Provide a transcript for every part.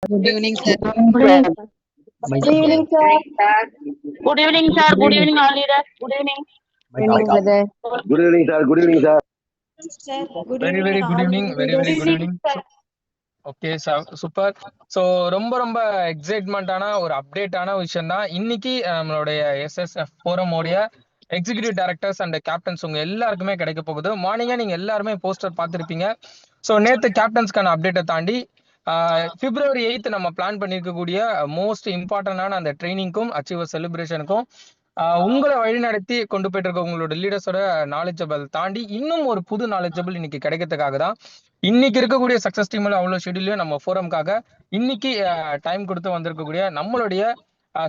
Good evening, sir. Good evening, sir. Good evening, sir. Good evening, all leaders. Good evening. Good evening, brother. Good evening, sir. Good evening, sir. Sir, good Very evening, good all evening. Very leaders. good evening. Okay super. So ரொம்ப எக்ஸைட்மெண்ட்டான ஒரு அப்டேட்டான விஷயம் தான் இன்னைக்கு நம்மளுடைய SSF ஃபோரமோடைய executive directors and captains உங்க எல்லாருக்குமே கிடைக்க போகுது. மார்னிங்கா நீங்க எல்லாருமே போஸ்டர் பார்த்துருப்பீங்க. ஸோ நேற்று கேப்டன்ஸ்க்கான அப்டேட்டை தாண்டி பிப்ரவரி 8 நம்ம பிளான் பண்ணியிருக்கக்கூடிய மோஸ்ட் இம்பார்ட்டன்டான அந்த ட்ரைனிங்க்கும் அச்சீவர் செலிப்ரேஷனுக்கும் உங்களை வழிநடத்தி கொண்டு போயிட்டு இருக்க உங்களோட லீடர்ஸோட நாலேஜபிள் தாண்டி இன்னும் ஒரு புது நாலேஜபிள் இன்னைக்கு கிடைக்கிறதுக்காக தான் இன்னைக்கு இருக்கக்கூடிய சக்சஸ் டீம்ல அவ்வளவு ஷெடியூலையும் நம்ம ஃபோரம்காக இன்னைக்கு டைம் கொடுத்து வந்திருக்கக்கூடிய நம்மளுடைய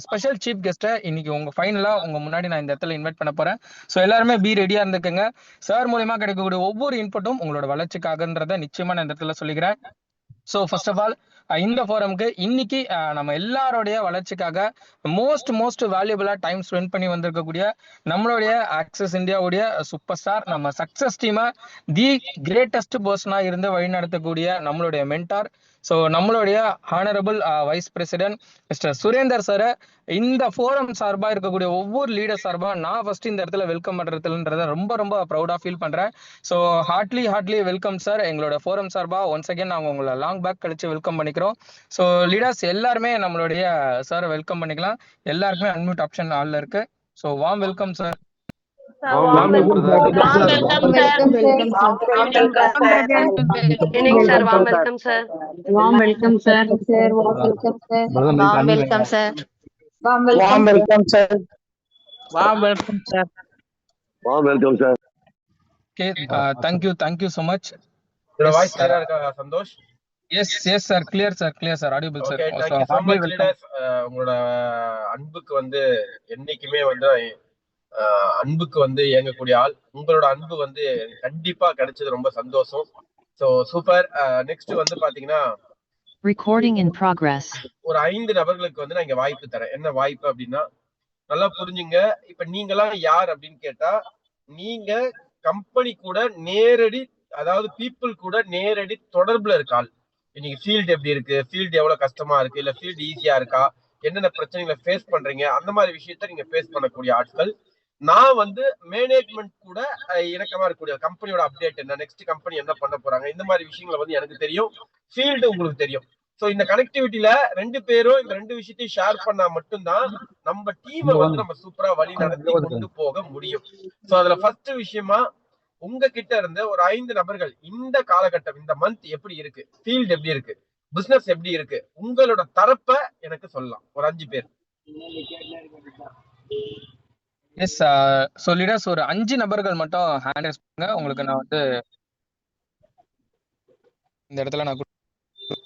ஸ்பெஷல் சீஃப் கெஸ்ட்டை இன்னைக்கு உங்க ஃபைனலா உங்க முன்னாடி நான் இந்த இடத்துல இன்வைட் பண்ண போறேன். ஸோ எல்லாருமே பி ரெடியா இருந்துக்குங்க. சார் மூலியமா கிடைக்கக்கூடிய ஒவ்வொரு இன்புட்டும் உங்களோட வளர்ச்சிக்காகன்றத நிச்சயமா நான் இந்த இடத்துல சொல்லிக்கிறேன். ஸோ ஃபர்ஸ்ட் ஆஃப் ஆல் இந்த ஃபோரம்க்கு இன்னைக்கு நம்ம எல்லாருடைய வளர்ச்சிக்காக மோஸ்ட் வேல்யூபிளா டைம் ஸ்பெண்ட் பண்ணி வந்திருக்கக்கூடிய நம்மளுடைய ஆக்சஸ் இந்தியாவுடைய சூப்பர் ஸ்டார் நம்ம சக்சஸ் டீமை தி கிரேட்டஸ்ட் பர்சனா இருந்து வழிநடத்தக்கூடிய நம்மளுடைய மென்டார், ஸோ நம்மளுடைய honourable vice president mister Surender சாரை இந்த ஃபோரம் சார்பா இருக்கக்கூடிய ஒவ்வொரு லீடர் சார்பா நான் ஃபர்ஸ்ட் இந்த இடத்துல வெல்கம் பண்றதுன்றத ரொம்ப ப்ரௌடா ஃபீல் பண்றேன். So heartily welcome sir. எங்களோட ஃபோரம் சார்பா ஒன்ஸ் அகேன் நாங்கள் உங்களை லாங் பேக் கழிச்சு வெல்கம் பண்ணிக்கிறோம். ஸோ லீடர்ஸ் எல்லாருமே நம்மளுடைய சாரை வெல்கம் பண்ணிக்கலாம். எல்லாருக்குமே அன்மியூட் ஆப்ஷன் ஆல்ல இருக்கு. So warm welcome sir. Welcome, sir. Evening, sir. Warm welcome, sir. Warm welcome, sir. Sir, warm welcome, sir. Warm welcome, sir. Warm welcome, sir. Warm welcome, sir. Okay, thank you so much. Your voice clear இருக்கா Santhosh? Yes sir, clear sir, audible sir. Okay, thank you so much leaders. உங்களோட அன்புக்கு வந்து என்னைக்குமே வந்து அன்புக்கு வந்து இயங்கக்கூடிய ஆள். உங்களோட அன்பு வந்து கண்டிப்பா கிடைச்சது ரொம்ப சந்தோஷம். So super. நெக்ஸ்ட் வந்து பாத்தீங்கன்னா recording in progress. ஒரு 5 நபர்களுக்கு வந்து நான் இங்க வாய்ப்பு தரேன். என்ன வாய்ப்பு அப்படின்னா நல்லா புரிஞ்சுங்க. இப்ப நீங்களாம் யார் அப்படின்னு கேட்டா, நீங்க கம்பெனி கூட நேரடி, அதாவது பீப்புள் கூட நேரடி தொடர்புல இருக்க ஆள். இன்னைக்கு ஃபீல்டு எப்படி இருக்கு, ஃபீல்டு எவ்வளவு கஷ்டமா இருக்கு, இல்ல ஃபீல்டு ஈஸியா இருக்கா, என்னென்ன பிரச்சனைகளை ஃபேஸ் பண்றீங்க, அந்த மாதிரி விஷயத்த நீங்க ஃபேஸ் பண்ணக்கூடிய ஆட்கள். நான் வந்து மேனேஜ்மெண்ட் கூட இணக்கமா இருக்கக்கூடிய கம்பெனியோட அப்டேட் என்ன, நெக்ஸ்ட் கம்பெனி என்ன பண்ண போறாங்க, இந்த மாதிரி விஷயங்களை வந்து எனக்கு தெரியும், ஃபீல்டு உங்களுக்கு தெரியும். சோ இந்த கனெக்டிவிட்டியில 2 பேரும் இந்த 2 விஷயத்தையும் ஷேர் பண்ணா மட்டும்தான் நம்ம டீமை வந்து நம்ம சூப்பரா வழி நடத்தி கொண்டு போக முடியும். சோ அதுல ஃபர்ஸ்ட் விஷயமா உங்ககிட்ட இருந்து ஒரு 5 நபர்கள் இந்த காலகட்டம், இந்த மந்த் எப்படி இருக்கு, ஃபீல்டு எப்படி இருக்கு, பிசினஸ் எப்படி இருக்கு, உங்களோட தரப்ப எனக்கு சொல்லலாம். ஒரு 5 பேர். எஸ் ஸோ லீடர்ஸ் ஒரு 5 நபர்கள் மட்டும் ஹேண்ட் ரைஸ் பண்ணுங்க. உங்களுக்கு நான் வந்து இந்த இடத்துல நான்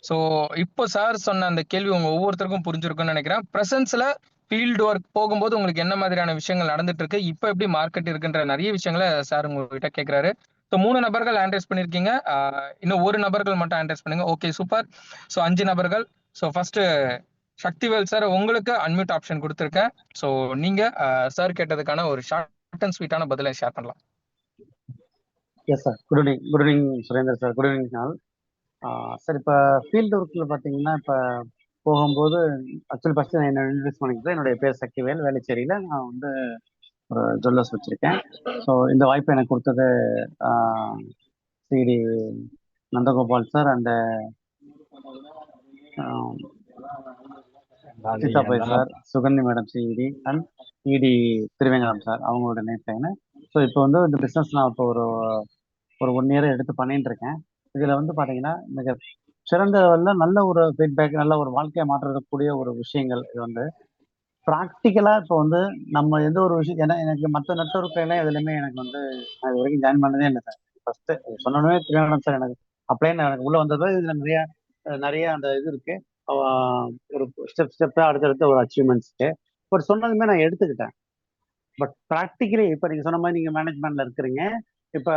ஸோ இப்போ சார் சொன்ன அந்த கேள்வி உங்க ஒவ்வொருத்தருக்கும் புரிஞ்சிருக்கும்னு நினைக்கிறேன். பிரசன்ஸ்ல ஃபீல்டு ஒர்க் போகும்போது உங்களுக்கு என்ன மாதிரியான விஷயங்கள் நடந்துட்டு இருக்கு, இப்போ எப்படி மார்க்கெட் இருக்குன்ற நிறைய விஷயங்களை சார் உங்ககிட்ட கேட்கிறாரு. ஸோ 3 நபர்கள் ஹேண்ட் ரைஸ் பண்ணிருக்கீங்க. இன்னும் 1 நபர்கள் மட்டும் ஹேண்ட் ரைஸ் பண்ணுங்க. Okay super. ஸோ 5 நபர்கள். ஸோ ஃபர்ஸ்ட் சக்திவேல் சார், உங்களுக்கு அன்மியூட் ஆப்ஷன் கொடுத்துருக்கேன். ஸோ நீங்க சார் கேட்டதுக்கான ஒரு ஷார்ட் அண்ட் ஸ்வீட்டான பதிலை ஷேர் பண்ணலாம். Yes sir. Good evening Surender sir. Good evening நாள் சார். இப்போ ஃபீல்டு ஒர்க்கில் பார்த்தீங்கன்னா இப்போ போகும்போது ஆக்சுவலி ஃபஸ்ட்டு நான் என்ன இன்ட்ரடியூஸ் பண்ணிக்கிட்டேன். என்னுடைய பேர் சக்திவேல். வேலைச்சேரியில் நான் வந்து ஒரு ஜுவல்லர்ஸ் வச்சுருக்கேன். ஸோ இந்த வாய்ப்பை எனக்கு கொடுத்தது CD Nandagopal sir and Seethabai sir, Suganthi madam CET and ED Thiruvengadam sir, அவங்களோட நேம். ஸோ இப்போ வந்து இந்த பிஸ்னஸ் நான் இப்போ ஒரு 1 இயர் எடுத்து பண்ணிட்டு இருக்கேன். இதில் வந்து பார்த்தீங்கன்னா மிக சிறந்த லெவலில் நல்ல ஒரு ஃபீட்பேக், நல்ல ஒரு வாழ்க்கையை மாற்றக்கூடிய ஒரு விஷயங்கள். இது வந்து ப்ராக்டிக்கலாக இப்போ வந்து நம்ம எந்த ஒரு விஷயம், ஏன்னா எனக்கு மற்ற நெட்வொர்க்லாம் எதுலையுமே எனக்கு வந்து நான் இது வரைக்கும் ஜாயின் பண்ணதே இல்லை சார். ஃபஸ்ட்டு சொன்னோன்னே திருவேங்கடம் சார் எனக்கு அப்படியே எனக்கு உள்ளே வந்தது. இதில் நிறைய அந்த இது இருக்கு, ஒரு ஸ்டெப்பாக அடுத்தடுத்த ஒரு அச்சீவ்மெண்ட்ஸ்க்கு பட் சொன்னதுமே நான் எடுத்துக்கிட்டேன். பட் ப்ராக்டிக்கலி இப்போ நீங்கள் சொன்ன மாதிரி நீங்கள் மேனேஜ்மெண்ட்டில் இருக்கிறீங்க, இப்போ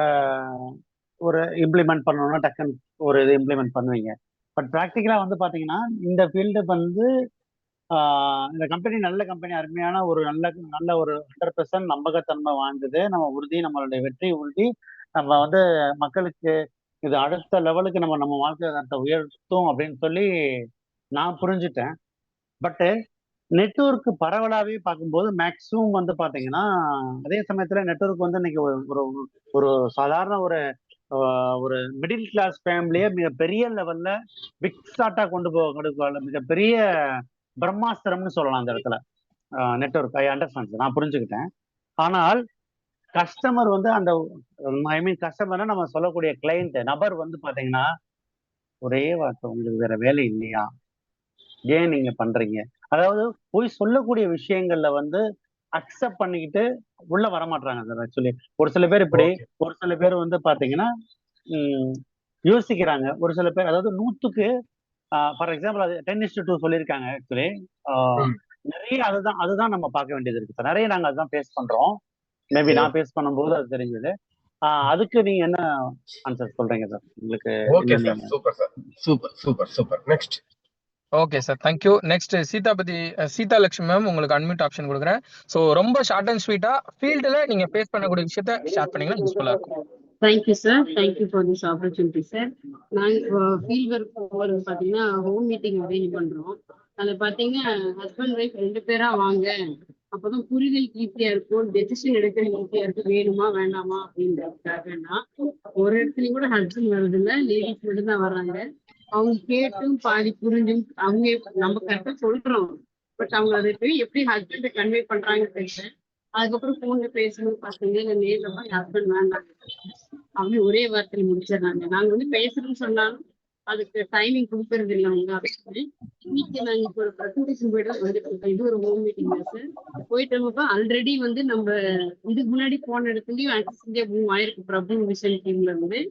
ஒரு இம்ப்ளிமெண்ட் பண்ணணும்னா டக்குன்னு ஒரு இது இம்ப்ளிமெண்ட் பண்ணுவீங்க. பட் ப்ராக்டிக்கலாக வந்து பார்த்தீங்கன்னா இந்த ஃபீல்டு வந்து இந்த கம்பெனி நல்ல கம்பெனி, அருமையான ஒரு நல்ல ஒரு 100% நம்பகத்தன்மை வாங்குது. நம்ம உறுதி, நம்மளுடைய வெற்றி உறுதி. நம்ம வந்து மக்களுக்கு இது அடுத்த லெவலுக்கு நம்ம வாழ்க்கை தரத்தை உயர்த்தும் அப்படின்னு சொல்லி நான் புரிஞ்சுட்டேன். பட்டு நெட்வொர்க் பரவலாவே பார்க்கும்போது மேக்ஸிமம் வந்து பாத்தீங்கன்னா, அதே சமயத்துல நெட்வொர்க் வந்து இன்னைக்கு ஒரு ஒரு ஒரு சாதாரண ஒரு மிடில் கிளாஸ் ஃபேமிலியே மிகப்பெரிய லெவல்ல பிக் ஷாட்டா கொண்டு போக மிகப்பெரிய பிரம்மாஸ்திரம்னு சொல்லலாம் அந்த இடத்துல. நெட்வொர்க் ஐ அண்டர்ஸ்டாண்ட், நான் புரிஞ்சுக்கிட்டேன். ஆனால் கஸ்டமர் வந்து அந்த ஐ மீன் கஸ்டமர்னா நம்ம சொல்லக்கூடிய கிளைண்ட் நபர் வந்து பாத்தீங்கன்னா ஒரே வார்த்தை, உங்களுக்கு வேற வேலை இல்லையா, ஏன் நீங்க பண்றீங்க, அதாவது போய் சொல்லக்கூடிய விஷயங்கள்ல வந்து அக்செப்ட் பண்ணிக்கிட்டு உள்ள வரமாட்டாங்க சார். ஆக்சுவலி ஒரு சில பேர் இப்படி, ஒரு சில பேர் வந்து பாத்தீங்கன்னா யோசிக்கிறாங்க. ஒரு சில பேர் அதாவது 100க்கு ஃபார் எக்ஸாம்பிள் அது 10:2 சொல்லியிருக்காங்க. ஆக்சுவலி நிறைய அதுதான் நம்ம பார்க்க வேண்டியது இருக்கு சார். நிறைய நாங்க அதுதான் ஃபேஸ் பண்றோம். மேபி நான் ஃபேஸ் பண்ணும்போது அது தெரிஞ்சது. அதுக்கு நீங்க என்ன ஆன்சர் சொல்றீங்க சார்? உங்களுக்கு okay sir, super sir, super super super. Next. Okay sir, thank you. Next Seetha Lakshmi ma'am, உங்களுக்கு அன்மியூட் ஆப்ஷன் கொடுக்குறேன். ஸோ ரொம்ப ஷார்ட் அண்ட் ஸ்வீட்டா ஃபீல்டில் நீங்க ஃபேஸ் பண்ணக்கூடிய விஷயத்த ஷேர் பண்ணீங்கன்னா யூஸ்ஃபுல்லா இருக்கும். Thank you sir, thank you for this opportunity sir. நாங்கள் ஃபீல்ட் ஒர்க் போகிறது பார்த்தீங்கன்னா ஹோம் மீட்டிங் அரேஞ்ச் பண்ணுறோம். அதில் பார்த்தீங்கன்னா ஹஸ்பண்ட் ஒய்ஃப் 2 பேரா வாங்க, அப்போதான் புரிதல் ஈஸியா இருக்கும், டெசிஷன் எடுக்க ஈஸியா இருக்கு, வேணுமா வேண்டாமா அப்படின்றதுக்காகனா. ஒரு இடத்துலயும் கூட ஹஸ்பண்ட் வர்றது இல்லை, லேடிஸ் மட்டும் தான் வர்றாங்க. அவங்க கேட்டும் பாதி புரிஞ்சும் அவங்க நம்ம கரெக்டா சொல்றோம், பட் அவங்க அதை போய் எப்படி ஹஸ்பண்ட் கன்வே பண்றாங்க தெரியல. அதுக்கப்புறம் போன்ல பேசணும் பசங்க இல்ல நேர்ல போய் ஹஸ்பண்ட் வேண்டாம் அப்படி ஒரே வார்த்தையில முடிச்சிடறாங்க. நாங்க வந்து பேசுறோம்னு சொன்னாலும் அதுக்கு டைமிங் கொடுக்கறது இல்லை அவங்க. அப்படின்னு இன்னைக்கு நாங்க இப்போ ஒரு ப்ரெசன்டேஷன் போயிட்டு வந்துட்டு இது ஒரு ஹோம் மீட்டிங் தான் சார். போயிட்டு இருந்தப்ப ஆல்ரெடி வந்து நம்ம இதுக்கு முன்னாடி போன இடத்துலயும் ஆக்சஸ் இந்தியா மூவ் ஆயிருக்கு பிரபு விஷன் டீம்ல இருந்து.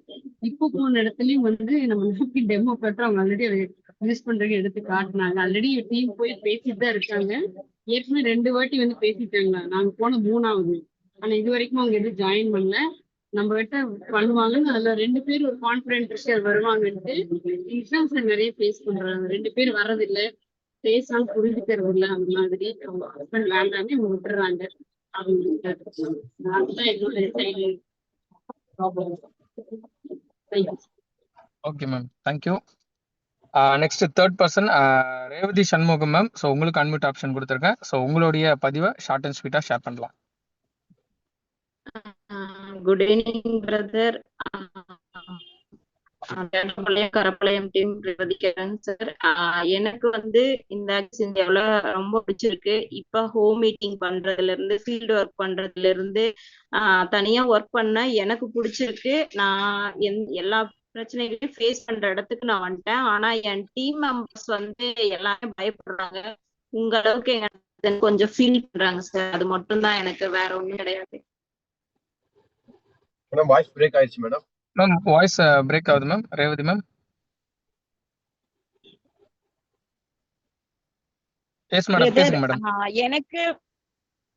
இப்போ போன இடத்துலயும் வந்து நம்ம நாப்கின் டெமோ கட்டுறோம், அவங்க ஆல்ரெடி அதை யூஸ் பண்றதுக்கு எடுத்து காட்டினாங்க. ஆல்ரெடி டீம் போய் பேசிட்டு தான் இருக்காங்க. ஏற்கனவே 2 வாட்டி வந்து பேசிட்டாங்களா, நாங்க போன 3வது. ஆனா இது வரைக்கும் அவங்க எதுவும் ஜாயின் பண்ணல. நம்ம கிட்ட பண்ணுவாங்கன்னு அதுல 2 பேர் ஒரு கான்பிடன்ட் இருக்கு வருவாங்கன்ட்டு எக்ஸாம்ஸ் நிறைய ஃபேஸ் பண்றாங்க. 2 பேர் வர்றதில்லை, பேசாம புரிஞ்சுக்கிறது இல்லை. அந்த மாதிரி அவங்க ஹஸ்பண்ட் வேண்டாமே அவங்க விட்டுறாங்க. அதுதான் என்னோட side problem. Okay ma'am, thank you. Next third person Revathi Shanmugam ma'am. So உங்களுக்கு அன்மியூட் ஆப்ஷன் கொடுத்துருக்கேன். ஸோ உங்களுடைய பதிவை ஷார்ட் அண்ட் ஸ்வீட்டா ஷேர் பண்ணலாம். Good evening brother. Karapalayam team பிரதிக்கிறேன் சார். எனக்கு வந்து இந்த இந்தியாவில் ரொம்ப பிடிச்சிருக்கு. இப்ப ஹோம் மீட்டிங் பண்றதுல இருந்து ஃபீல்டு ஒர்க் பண்றதுல இருந்து தனியா ஒர்க் பண்ண எனக்கு பிடிச்சிருக்கு. நான் எல்லா பிரச்சனைகளையும் ஃபேஸ் பண்ற இடத்துக்கு நான் வந்துட்டேன். ஆனா என் டீம் மெம்பர்ஸ் வந்து எல்லாமே பயப்படுறாங்க. உங்க அளவுக்கு எங்க கொஞ்சம் ஃபீல் பண்றாங்க சார். அது மட்டும் தான் எனக்கு, வேற ஒண்ணும் கிடையாது. மேடம் வாய்ஸ் பிரேக் ஆயிடுச்சு மேடம். மேம் வாய்ஸ் பிரேக் ஆகுது ma'am. Revathi ma'am. Yes madam, பேசுங்க மேடம்.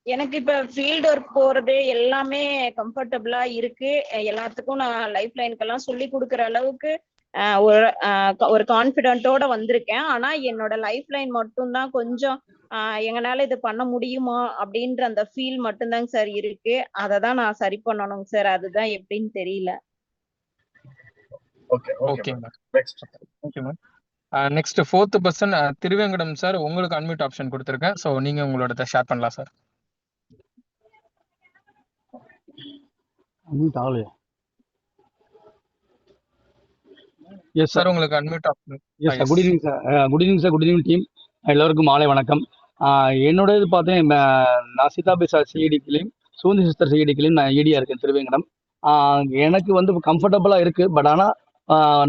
எனக்கு இப்ப ஃபீல்டு ஒர்க் போறது எல்லாமே கம்ஃபர்டபுளா இருக்கு. எல்லாத்துக்கும் நான் லைஃப் லைனுக்கெல்லாம் சொல்லி கொடுக்குற அளவுக்கு ஒரு கான்பிடென்ட்டோட வந்திருக்கேன். ஆனா என்னோட லைஃப் லைன் மட்டும்தான் கொஞ்சம் எங்கனால இது பண்ண முடியுமா அப்படின்ற அந்த ஃபீல் மட்டும்தாங்க சார் இருக்கு. அததான் நான் சரி பண்ணணுங்க சார். அதுதான் எப்படின்னு தெரியல. Okay ma'am, okay ma'am. Next fourth person Thiruvengadam sir, உங்களுக்கு அன்மியூட் ஆப்ஷன் கொடுத்துருக்கேன். ஸோ நீங்க உங்களோட ஷேர் பண்ணலாம் சார். அன்மியூட் ஆகலையா? எஸ் சார், உங்களுக்கு unmute option. Yes sir, good evening sir. Good evening sir, good evening team. எல்லோருக்கும் மாலை வணக்கம். என்னோட இது பார்த்தீங்கன்னா நான் சீதாபேசா சிஇடிக்கிலையும் சூந்தி சிஸ்டர் சிஇடிக்கிலையும் நான் ஈடியா இருக்கேன் திருவேங்கடம். எனக்கு வந்து கம்ஃபர்டபுளாக இருக்குது. பட் ஆனால்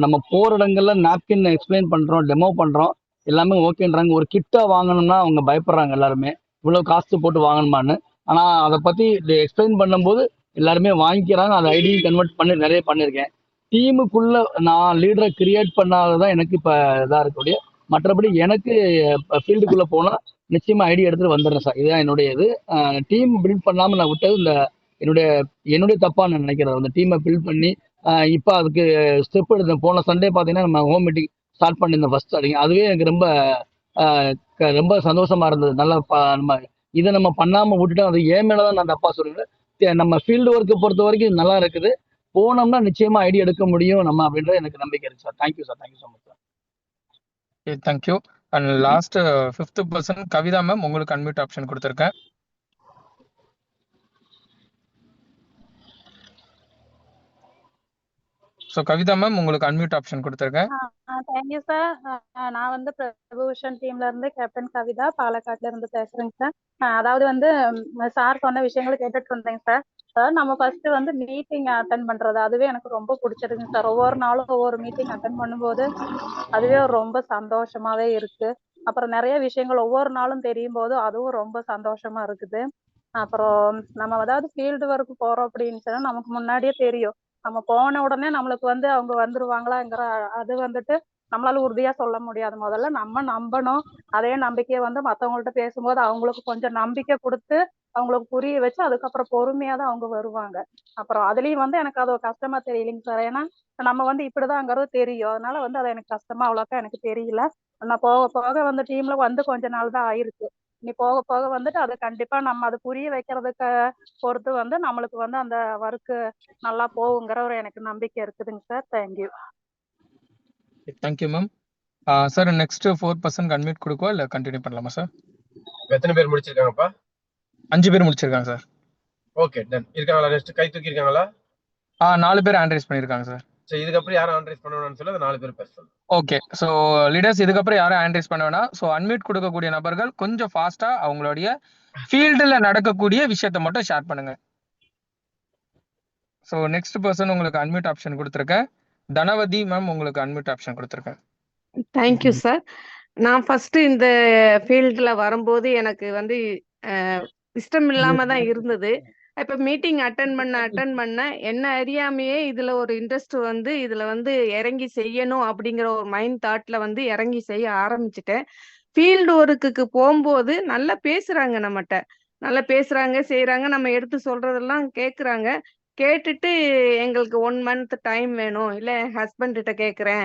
நம்ம போகிற இடங்கள்ல நாப்கின் எக்ஸ்பிளைன் பண்ணுறோம், டெமோ பண்ணுறோம், எல்லாமே ஓகேன்றாங்க. ஒரு கிட்டாக வாங்கணும்னா அவங்க பயப்படுறாங்க எல்லாருமே, இவ்வளோ காசு போட்டு வாங்கணுமான்னு. ஆனால் அதை பற்றி எக்ஸ்பிளைன் பண்ணும்போது எல்லாருமே வாங்கிக்கிறாங்க. அதை ஐடி கன்வெர்ட் பண்ணி நிறைய பண்ணியிருக்கேன். டீமுக்குள்ள நான் லீடரை கிரியேட் பண்ணாததான் எனக்கு இப்போ இதாக இருக்கக்கூடிய. மற்றபடி எனக்கு ஃபீல்டுக்குள்ளே போனால் நிச்சயமாக ஐடி எடுத்துகிட்டு வந்துடுறேன் சார். இதுதான் என்னுடைய இது. டீம் பில்ட் பண்ணாமல் நான் விட்டது இந்த என்னுடைய தப்பாக நான் நினைக்கிறேன். அந்த டீமை பில்ட் பண்ணி இப்போ அதுக்கு ஸ்டெப் எடுத்தேன். போன சண்டே பார்த்தீங்கன்னா நம்ம ஹோம் மீட்டிங் ஸ்டார்ட் பண்ணியிருந்தேன் ஃபர்ஸ்ட் ஸ்டார்டிங். அதுவே எனக்கு ரொம்ப சந்தோஷமா இருந்தது. நல்லா இதை நம்ம பண்ணாமல் விட்டுட்டோம். அது ஏன் மேலே தான் நான் தப்பாக சொல்லுவேன். நம்ம ஃபீல்டு ஒர்க்கை பொறுத்த வரைக்கும் நல்லா இருக்குது. போனோம்னா நிச்சயமா ஐடி எடுக்க முடியும் நம்ம அப்படின்றது எனக்கு நம்பிக்கை இருக்கு sir. Thank you sir, thank you so much sir. Thank you. And last 5th person Kavitha ma'am, உங்களுக்கு அன்மியூட் ஆப்ஷன் கொடுத்துருக்கேன். ஸோ கவிதா மேம், உங்களுக்கு அன்மியூட் ஆப்ஷன் கொடுத்துருக்கேன். Thank you sir. நான் வந்து பிரபுஷன் டீம்ல இருந்து கேப்டன் கவிதா பாலக்காட்டுல இருந்து பேசுறேங்க சார். அதாவது வந்து சார் சொன்ன விஷயங்களை கேட்டுட்டு இருந்தேங்க சார். சார் நம்ம ஃபர்ஸ்ட் வந்து மீட்டிங் அட்டன் பண்றது அதுவே எனக்கு ரொம்ப பிடிச்சிருக்குங்க சார். ஒவ்வொரு நாளும் ஒவ்வொரு மீட்டிங் அட்டன் பண்ணும்போது அதுவே ரொம்ப சந்தோஷமாவே இருக்கு. அப்புறம் நிறைய விஷயங்கள் ஒவ்வொரு நாளும் தெரியும் போது அதுவும் ரொம்ப சந்தோஷமா இருக்குது. அப்புறம் நம்ம அதாவது ஃபீல்டு ஒர்க் போறோம் அப்படின்னு சொன்னா நமக்கு முன்னாடியே தெரியும். நம்ம போன உடனே நம்மளுக்கு வந்து அவங்க வந்துருவாங்களாங்கிற அது வந்துட்டு நம்மளால உறுதியா சொல்ல முடியாது. முதல்ல நம்ம நம்பணும். அதே நம்பிக்கையை வந்து மத்தவங்கள்ட்ட பேசும்போது அவங்களுக்கு கொஞ்சம் நம்பிக்கை கொடுத்து அவங்களுக்கு புரிய வச்சு அதுக்கப்புறம் பொறுமையா தான் அவங்க வருவாங்க. அப்புறம் அதுலயும் வந்து எனக்கு அது கஷ்டமா தெரியலைங்க சார். ஏன்னா நம்ம வந்து இப்படிதாங்கிறது தெரியும். அதனால வந்து அது எனக்கு கஷ்டமா அவ்வளோக்கா எனக்கு தெரியல. நான் போக போக வந்து டீம்ல வந்து கொஞ்ச நாள் தான் ஆயிருக்கு. இனி போக போக வந்துட்டு அது கண்டிப்பா நம்ம அது புரிய வைக்கிறதுக்கு பொறுத்து வந்து நம்மளுக்கு வந்து அந்த ஒர்க்கு நல்லா போகுங்கிற ஒரு எனக்கு நம்பிக்கை இருக்குதுங்க sir. Thank you. Thank you ma'am. Sir next 4 percent unmute கொடுக்கவா இல்லை கண்டினியூ பண்ணலாமா சார்? எத்தனை பேர் முடிச்சிருக்காங்கப்பா? 5 பேர் முடிச்சிருக்காங்க சார். Okay done. இருக்காங்களா? நெக்ஸ்ட் கை தூக்கி இருக்காங்களா? 4 பேர் ஹேண்ட் ரைஸ் பண்ணியிருக்காங்க சார். சரி, இதுக்கப்புறம் யாரும் ஹேண்ட் ரைஸ் பண்ணணும்னு சொல்லி அந்த 4 பேர் பேச சொல்லுங்க. ஓகே, ஸோ லீடர்ஸ் இதுக்கப்புறம் யாரும் ஹேண்ட் ரைஸ் பண்ண வேணாம். ஸோ அன்மியூட் கொடுக்கக்கூடிய நபர்கள் கொஞ்சம் ஃபாஸ்டா அவங்களுடைய ஃபீல்டில் நடக்கக்கூடிய விஷயத்த மட்டும் ஷேர் பண்ணுங்க. ஸோ நெக்ஸ்ட் பர்சன் உங்களுக்கு அன்மியூட் ஆப்ஷன் கொடுத்துருக்கேன். தனவதி மேம், உங்களுக்கு அன்மியூட் ஆப்ஷன் கொடுத்துருக்கேன். Thank you sir. நான் ஃபர்ஸ்ட் இந்த ஃபீல்டில் வரும்போது எனக்கு வந்து இஷ்டம் இல்லாம தான் இருந்தது. இப்போ மீட்டிங் அட்டன் பண்ண என்ன அறியாமையே இதில் ஒரு இன்ட்ரெஸ்ட் வந்து இதில் வந்து இறங்கி செய்யணும் அப்படிங்கிற ஒரு மைண்ட் தாட்ல வந்து இறங்கி செய்ய ஆரம்பிச்சிட்டேன். ஃபீல்டு ஒர்க்குக்கு போகும்போது நல்லா பேசுறாங்க, நம்மகிட்ட நல்லா பேசுறாங்க செய்கிறாங்க, நம்ம எடுத்து சொல்றதெல்லாம் கேட்குறாங்க. கேட்டுட்டு எங்களுக்கு 1 மந்த் டைம் வேணும், இல்லை ஹஸ்பண்ட் கிட்ட கேட்குறேன்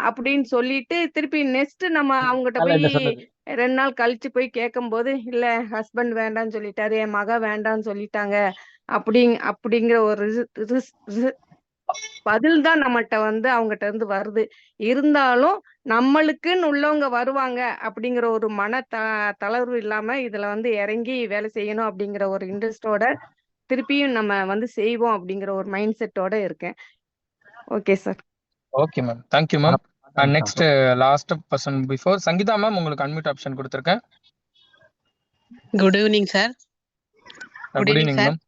அப்படின்னு சொல்லிட்டு திருப்பி நெக்ஸ்ட் நம்ம அவங்ககிட்ட போய் 2 நாள் கழிச்சு போய் கேட்கும்போது இல்லை ஹஸ்பண்ட் வேண்டான்னு சொல்லிட்டாரு, என் மக வேண்டான்னு சொல்லிட்டாங்க அப்படிங்கிற ஒரு பதில் தான் நம்மகிட்ட வந்து அவங்ககிட்ட இருந்து வருது. இருந்தாலும் நம்மளுக்குன்னு உள்ளவங்க வருவாங்க அப்படிங்கிற ஒரு தளர்வு இல்லாம இதுல வந்து இறங்கி வேலை செய்யணும் அப்படிங்கிற ஒரு இன்ட்ரெஸ்டோட திருப்பியும் நம்ம வந்து செய்வோம் அப்படிங்கிற ஒரு மைண்ட் செட்டோட இருக்கேன். Okay sir. Okay ma'am, thank you ma'am. Next last person before Sangeetha ma'am, உங்களுக்கு அன்மியூட் ஆப்ஷன் கொடுத்துருக்கேன். Good evening sir. Good evening ma'am.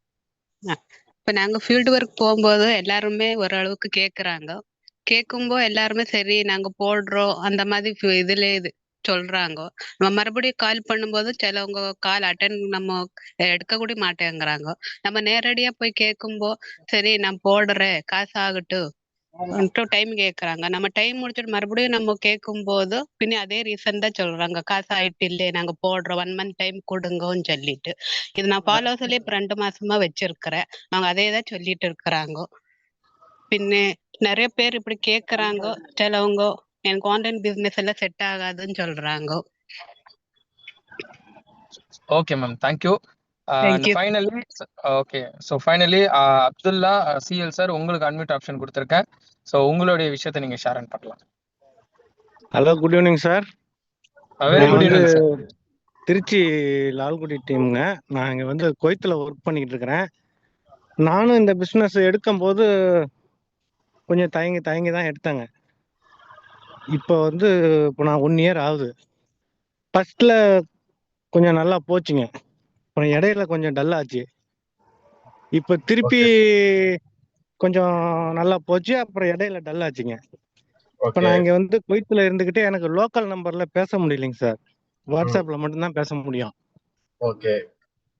இப்போ நாங்கள் ஃபீல்டு ஒர்க் போகும்போது எல்லாருமே ஓரளவுக்கு கேட்கும்போது எல்லாருமே சரி நாங்கள் போடுறோம் அந்த மாதிரி இதுல சொல்றாங்க. நம்ம மறுபடியும் கால் பண்ணும்போது சிலவங்க கால் நம்ம எடுக்க கூட மாட்டேங்கிறாங்க. நம்ம நேரடியா போய் கேட்கும்போது சரி நான் போடுறேன் காசு ஆகட்டும் டைம் கேட்கறாங்க. நம்ம டைம் முடிச்சுட்டு மறுபடியும் நம்ம கேட்கும்போது பின்ன அதே ரீசன் தான் சொல்றாங்க, காசு ஆயிட்டு இல்லையே நாங்க போடுறோம் 1 மந்த் டைம் கொடுங்கன்னு சொல்லிட்டு. இது நான் ஃபாலோ சொல்லி இப்ப 2 மாசமா வச்சிருக்கிறேன். அவங்க அதே தான் சொல்லிட்டு இருக்கிறாங்க. பின்ன நிறைய பேர் இப்படி கேக்குறாங்க. சிலவங்க எனக்கு ஆன்லைன் பிசினஸ் எல்லாம் செட் ஆகாதுன்னு சொல்றாங்க. Okay ma'am, thank you. Finally okay, so finally Abdullah CL sir, உங்களுக்கு அன்மியூட் ஆப்ஷன் கொடுத்துருக்கேன். ஸோ உங்களுடைய விஷயத்தை நீங்க ஷேர் பண்ணலாம். Hello, good evening sir. Very good evening sir. Trichy Lalgudi டீமுங்க. நான் இங்கே வந்து குவைத்தில் ஒர்க் பண்ணிக்கிட்டு இருக்கிறேன். நானும் இந்த பிஸ்னஸ் எடுக்கும்போது கொஞ்சம் தயங்கி தான் எடுத்தேங்க. இப்போ நான் 1 இயர் ஆகுது. ஃபர்ஸ்ட்ல கொஞ்சம் நல்லா போச்சுங்க, அப்புறம் இடையில கொஞ்சம் டல் ஆச்சு. இப்போ திருப்பி கொஞ்சம் நல்லா போச்சு, அப்புறம் இடையில டல் ஆச்சுங்க. இப்போ நான் இங்கே குவைத்தில் இருந்துக்கிட்டே எனக்கு லோக்கல் நம்பர்ல பேச முடியலைங்க சார். வாட்ஸ்அப்ல மட்டும்தான் பேச முடியும். ஓகே.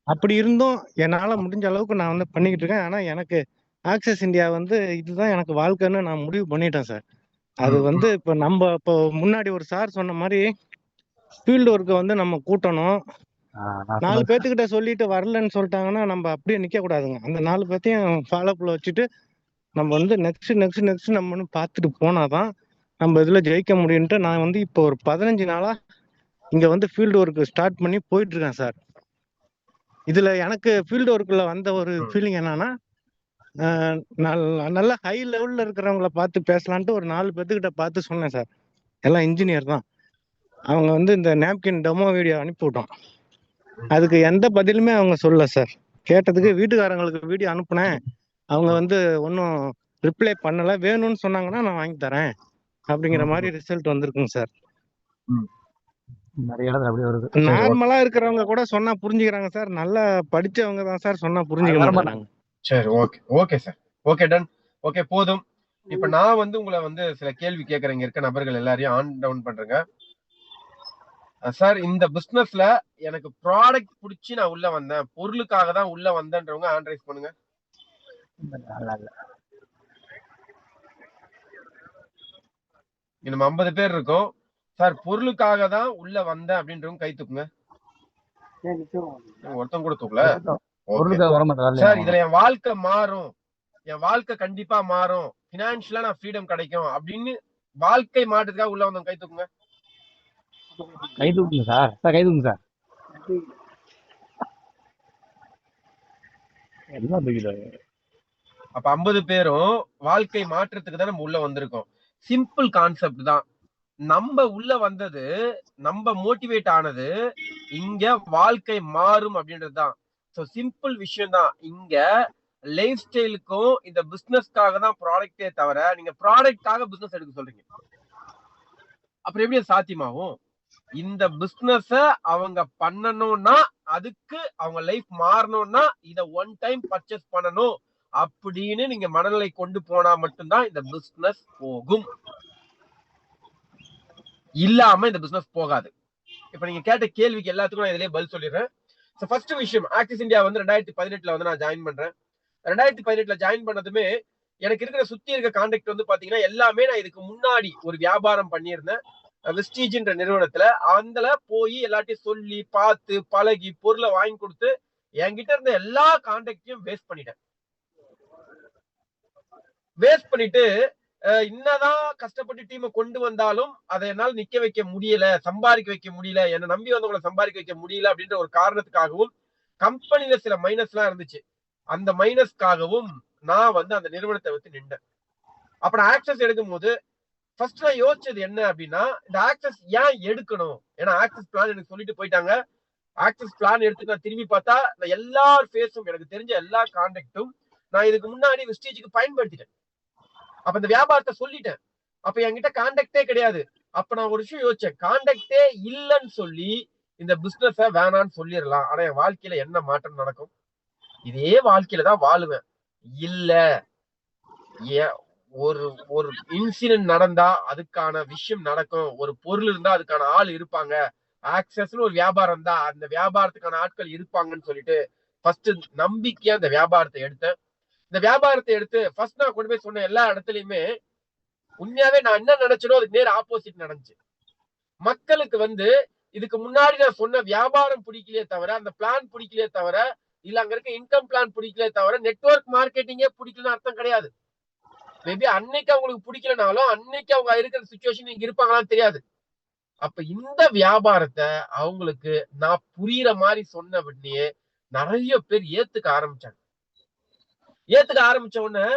அப்படி இருந்தும் என்னால முடிஞ்ச அளவுக்கு நான் பண்ணிக்கிட்டு இருக்கேன். ஆனா எனக்கு ஆக்சஸ் இந்தியா இதுதான் எனக்கு வாழ்க்கைன்னு நான் முடிவு பண்ணிட்டேன் சார். அது இப்போ இப்போ முன்னாடி ஒரு சார் சொன்ன மாதிரி ஃபீல்டு ஒர்க்கை நம்ம கூட்டணும். 4 பேர்த்துக்கிட்ட சொல்லிட்டு வரலன்னு சொல்லிட்டாங்கன்னா நம்ம அப்படியே நிக்க கூடாதுங்க. அந்த 4 பேர்த்தையும் ஃபாலோப்ல வச்சுட்டு நம்ம நெக்ஸ்ட் நம்ம பார்த்துட்டு போனாதான் நம்ம இதுல ஜெயிக்க முடியும்ட்டு நான் இப்போ ஒரு 15 நாளா இங்க ஃபீல்டு ஒர்க் ஸ்டார்ட் பண்ணி போயிட்டு இருக்கேன் சார். இதுல எனக்கு ஃபீல்டு ஒர்க்ல வந்த ஒரு ஃபீலிங் என்னன்னா, நல்ல ஹை லெவல்ல இருக்கிறவங்கள பார்த்து பேசலான்ட்டு ஒரு 4 பேர்த்துக்கிட்ட பார்த்து சொன்னேன் சார். எல்லாம் இன்ஜினியர் தான். அவங்க வந்து இந்த நாப்கின் டெமோ வீடியோ அனுப்பிவிட்டோம். அதுக்கு எந்த பதிலுமே அவங்க சொல்லல சார். கேட்டதுக்கு வீட்டுக்காரங்களுக்கு வீடியோ அனுப்புனேன், அவங்க வந்து ஒன்றும் ரிப்ளை பண்ணல. வேணும்னு சொன்னாங்கன்னா நான் வாங்கி தரேன் அப்படிங்கிற மாதிரி ரிசல்ட் வந்திருக்குங்க சார். நிறைய இடத்துல அப்படி வருது. நார்மலா இருக்கிறவங்க கூட சொன்னா புரிஞ்சுக்கிறாங்க சார். நல்லா படிச்சவங்க தான் சார் சொன்னா புரிஞ்சுக்க மாட்டாங்க. சரி, okay okay sir, okay done, okay போதும். இப்ப நான் வந்து உங்களை வந்து சில கேள்வி கேட்கறேன். இங்க இருக்க நபர்கள் எல்லாரையும் ஆன் டவுன் பண்றேங்க சார். இந்த பிசினஸ்ல எனக்கு ப்ராடக்ட் பிடிச்சி நான் உள்ள வந்தேன், பொருளுக்காக தான் உள்ள வந்தேன்றவங்க ஹேண்ட் ரைஸ் பண்ணுங்க. நம்ம 50 பேர் இருக்கோம் சார். பொருளுக்காக தான் உள்ள வந்தேன் அப்படின்றவங்க கை தூக்குங்க. ஒருத்தன் கூட தூக்கல சார். இதுல என் வாழ்க்கை மாறும், என் வாழ்க்கை கண்டிப்பா மாறும், பினான்சியலா நான் ஃப்ரீடம் கிடைக்கும் அப்படின்னு வாழ்க்கை மாற்றத்துக்காக உள்ள வந்தவங்க கை தூக்குங்க. கை தூக்குங்க சார். கை தூக்குங்க சார். அப்ப 50 பேரும் வாழ்க்கை மாற்றத்துக்கு தான் நம்ம உள்ள வந்திருக்கோம். சிம்பிள் கான்செப்ட் தான். நம்ம உள்ள வந்தது, நம்ம மோட்டிவேட் ஆனது இங்க வாழ்க்கை மாறும் அப்படின்றதுதான். சோ சிம்பிள் விஷயம் தான். இங்க லைஃப் ஸ்டைலுக்கும் இந்த பிசினஸ்க்காக தான் ப்ராடக்டே தவிர நீங்க ப்ராடக்ட்காக பிசினஸ் எடுக்க சொல்றீங்க. அப்புறம் எப்படி சாத்தியமாகும்? இந்த பிசினஸ அவங்க பண்ணணும்னா, அதுக்கு அவங்க லைஃப் மாறணும்னா இத ஒன் டைம் பர்ச்சேஸ் பண்ணணும் அப்படின்னு நீங்க மனநிலை கொண்டு போனா மட்டும்தான் இந்த பிசினஸ் போகும். இல்லாம இந்த பிசினஸ் போகாது. இப்ப நீங்க கேட்ட கேள்விக்கு எல்லாத்துக்கும் நான் இதுலயே பதில் சொல்லிடுறேன். ஃபர்ஸ்ட் விஷயம், ஆக்சிஸ் இந்தியா வந்து 2018 வந்து நான் ஜாயின் பண்றேன். 2018 ஜாயின் பண்ணதுமே எனக்கு இருக்கிற சுத்தி இருக்க கான்டாக்ட் வந்து பாத்தீங்கன்னா எல்லாமே நான் இதுக்கு முன்னாடி ஒரு வியாபாரம் பண்ணியிருந்தேன் வெஸ்டீஜ்ன்ற நிறுவனத்துல. அதுல போய் எல்லாத்தையும் சொல்லி பார்த்து பழகி பொருளை வாங்கி கொடுத்து என்கிட்ட இருந்த எல்லா கான்டாக்டையும் வேஸ்ட் பண்ணிட்டு என்னதான் கஷ்டப்பட்டு டீமை கொண்டு வந்தாலும் அதை என்னால் நிக்க வைக்க முடியல, சம்பாதிக்க வைக்க முடியல, என்னை நம்பி வந்தவங்களை சம்பாதிக்க வைக்க முடியல அப்படின்ற ஒரு காரணத்துக்காகவும் கம்பெனில சில மைனஸ் எல்லாம் இருந்துச்சு. அந்த மைனஸ்க்காகவும் நான் வந்து அந்த நிறுவனத்தை வச்சு நின்றேன். அப்ப நான் ஆக்சஸ் எடுக்கும் போது ஃபர்ஸ்ட் நான் யோசிச்சது என்ன அப்படின்னா, இந்த ஆக்சஸ் ஏன் எடுக்கணும்? ஏன்னா ஆக்சஸ் பிளான் எனக்கு சொல்லிட்டு போயிட்டாங்க. ஆக்சஸ் பிளான் எடுத்து நான் திரும்பி பார்த்தா நான் எல்லா ஃபேஸும் எனக்கு தெரிஞ்ச எல்லா கான்டாக்டும் நான் இதுக்கு முன்னாடி வெஸ்டீஜுக்கு பயன்படுத்திட்டேன். அப்ப இந்த வியாபாரத்தை சொல்லிட்டேன். அப்ப என்கிட்ட கான்டாக்டே கிடையாது. அப்ப நான் ஒரு விஷயம் யோசிச்சேன், கான்டாக்டே இல்லைன்னு சொல்லி இந்த பிசினஸ வேணான்னு சொல்லிடலாம். ஆனா என் வாழ்க்கையில என்ன மாற்றம் நடக்கும்? இதே வாழ்க்கையில தான் வாழுவேன். இல்ல, ஒரு ஒரு இன்சிடென்ட் நடந்தா அதுக்கான விஷயம் நடக்கும், ஒரு பொருள் இருந்தா அதுக்கான ஆள் இருப்பாங்க, ஆக்சஸ்னு ஒரு வியாபாரம் தான் அந்த வியாபாரத்துக்கான ஆட்கள் இருப்பாங்கன்னு சொல்லிட்டு ஃபர்ஸ்ட் நம்பிக்கையா இந்த வியாபாரத்தை எடுத்தேன். இந்த வியாபாரத்தை எடுத்து ஃபர்ஸ்ட் நான் கொண்டு போய் சொன்ன எல்லா இடத்துலயுமே உண்மையாவே நான் என்ன நினைச்சனோ அதுக்கு நேர் ஆப்போசிட் நடந்துச்சு. மக்களுக்கு வந்து இதுக்கு முன்னாடி நான் சொன்ன வியாபாரம் பிடிக்கலையே தவிர, அந்த பிளான் பிடிக்கலையே தவிர, இல்ல அங்க இருக்க இன்கம் பிளான் பிடிக்கலையே தவிர நெட்வொர்க் மார்க்கெட்டிங்கே பிடிக்கலன்னு அர்த்தம் கிடையாது. மேபி அன்னைக்கு அவங்களுக்கு பிடிக்கலனாலும் அன்னைக்கு அவங்க இருக்கிற சிச்சுவேஷன் இங்க இருப்பாங்களான்னு தெரியாது. அப்ப இந்த வியாபாரத்தை அவங்களுக்கு நான் புரியுற மாதிரி சொன்ன உடனே நிறைய பேர் ஏத்துக்க ஆரம்பிச்சாங்க. ஏத்துக்க ஆரம்பிச்ச உடனே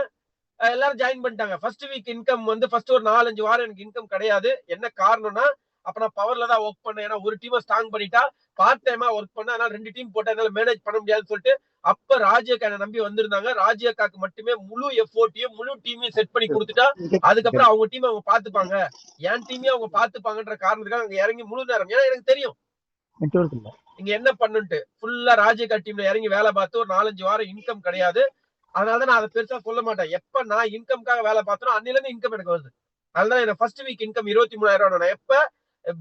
எல்லாரும் ஜாயின் பண்ணிட்டாங்க. ஃபர்ஸ்ட் வீக் இன்கம் வந்து ஃபர்ஸ்ட் ஒரு 4-5 வாரம் எனக்கு இன்கம் கிடையாது. என்ன காரணம்னா, அப்ப நான் பவர்ல தான் ஒர்க் பண்ணேன். ஏன்னா ஒரு டீமை ஸ்ட்ராங் பண்ணிட்டா பார்ட் டைமா ஒர்க் பண்ண, அதனால 2 டீம் போட்டா என்னால மேனேஜ் பண்ண முடியாதுன்னு சொல்லிட்டு அப்ப ராஜியக்கா என்ன நம்பி வந்திருந்தாங்க. ராஜியக்காக்கு மட்டுமே முழு எஃபோர்ட்டையும் முழு டீமையும் செட் பண்ணி கொடுத்துட்டா அதுக்கப்புறம் அவங்க டீம் அவங்க பாத்துப்பாங்க, என் டீமையும் அவங்க பாத்துப்பாங்கன்ற காரணத்துக்காக அங்க இறங்கி முழு நேரம், ஏன்னா எனக்கு தெரியும் இங்க என்ன பண்ணுன்ட்டு, ஃபுல்லா ராஜியக்கா டீம்ல இறங்கி வேலை பார்த்து ஒரு 4-5 வாரம் இன்கம் கிடையாது. அதனாலதான் நான் அதை பெருசா சொல்ல மாட்டேன். எப்ப நான் இன்கம்காக வேலை பார்த்தோம் அன்னில இருந்து இன்கம் எனக்கு வருது. அதனால எனக்கு ஃபர்ஸ்ட் வீக் இன்கம் 23,000. நான் எப்ப